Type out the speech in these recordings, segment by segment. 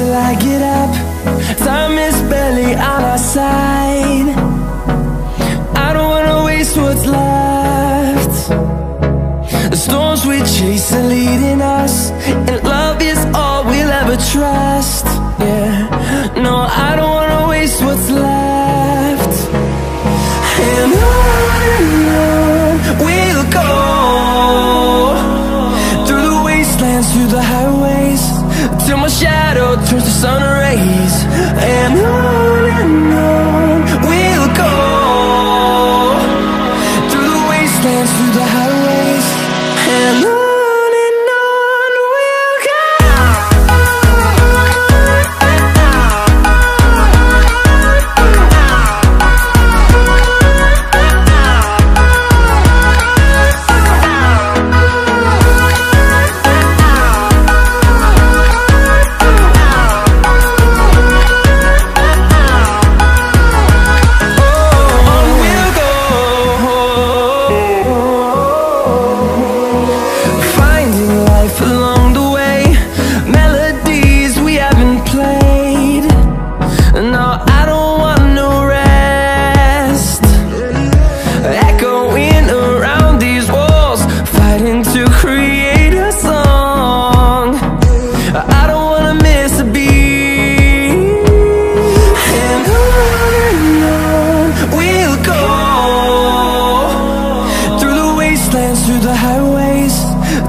till I get up. Time is barely on our side. I don't wanna waste what's left. The storms we chase are leading us, and love is all we'll ever trust. Yeah, no, I don't wanna waste what's left. And on we'll go, through the wastelands, through the highways, till my shadow turns to sun rays. And on we'll go, through the wastelands, through the highways, and on we'll go. Through the highways,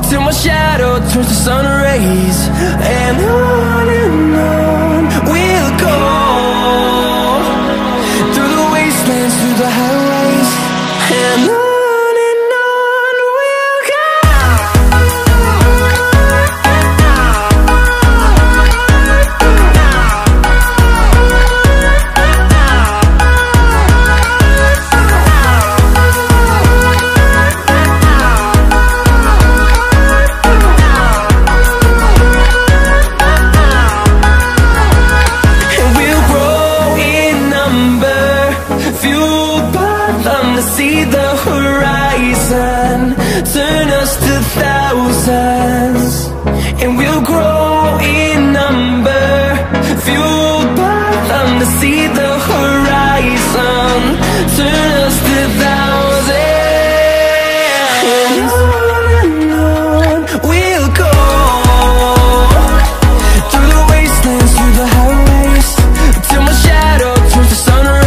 till my shadow turns to sun rays. And on we'll go, through the wastelands, through the highways, and on we'll go. See the horizon, turn us to thousands, and we'll grow in number, fueled by them. To see the horizon, turn us to thousands, and on we'll go, through the wastelands, through the highways, till my shadow turns to sun rays.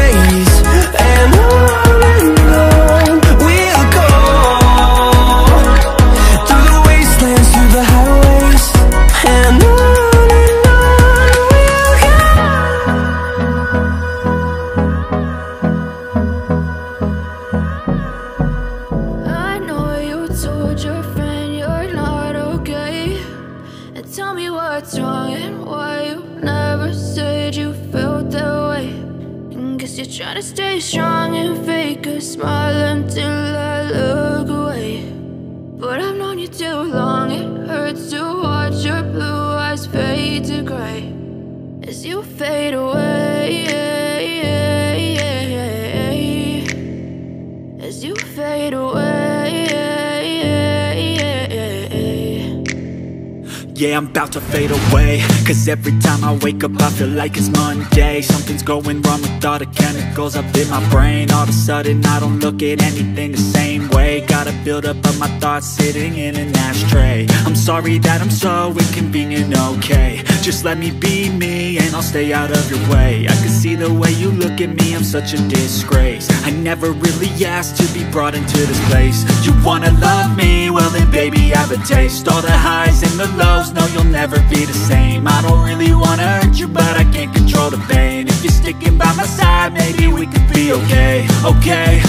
And tell me what's wrong and why you never said you felt that way. And guess you're trying to stay strong and fake a smile until I look away. But I've known you too long, it hurts to watch your blue eyes fade to gray as you fade away, as you fade away. Yeah, I'm about to fade away, cause every time I wake up I feel like it's Monday. Something's going wrong with all the chemicals up in my brain. All of a sudden I don't look at anything the same way. Gotta build up of my thoughts sitting in an ashtray. I'm sorry that I'm so inconvenient, okay. Just let me be me and I'll stay out of your way. I can see the way you look at me, I'm such a disgrace. I never really asked to be brought into this place. You wanna love me? Well then baby have a taste. All the highs and the lows, no you'll never be the same. I don't really wanna hurt you but I can't control the pain. If you're sticking by my side, maybe we could be okay. Okay,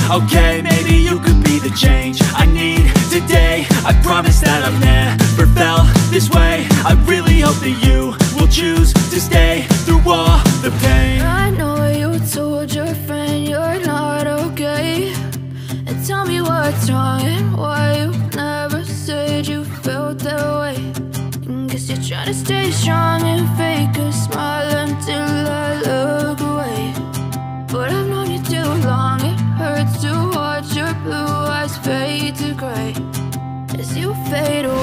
maybe you could be the change I need today. I promise that I've never felt this way. I really hope that you will choose to stay through all the pain. I know you told your friend you're not okay, and tell me what's wrong and why you never said you felt that way. And guess you're trying to stay strong and fake a smile until I look away. But I've known you too long, it hurts to watch your blue eyes fade to gray as you fade away.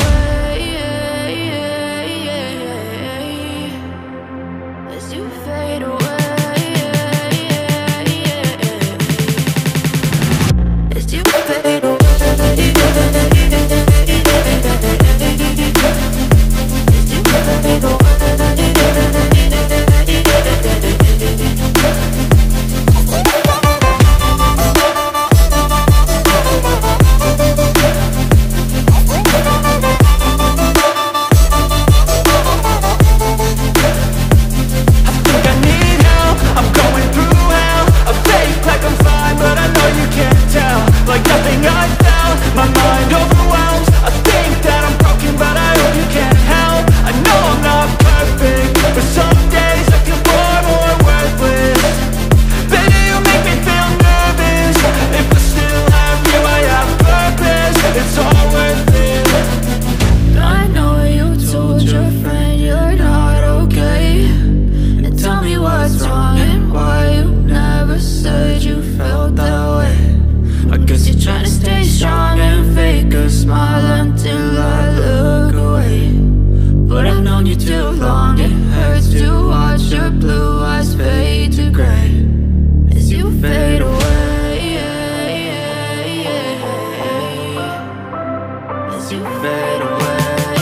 as you fade away,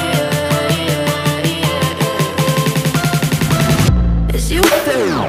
as you fade away.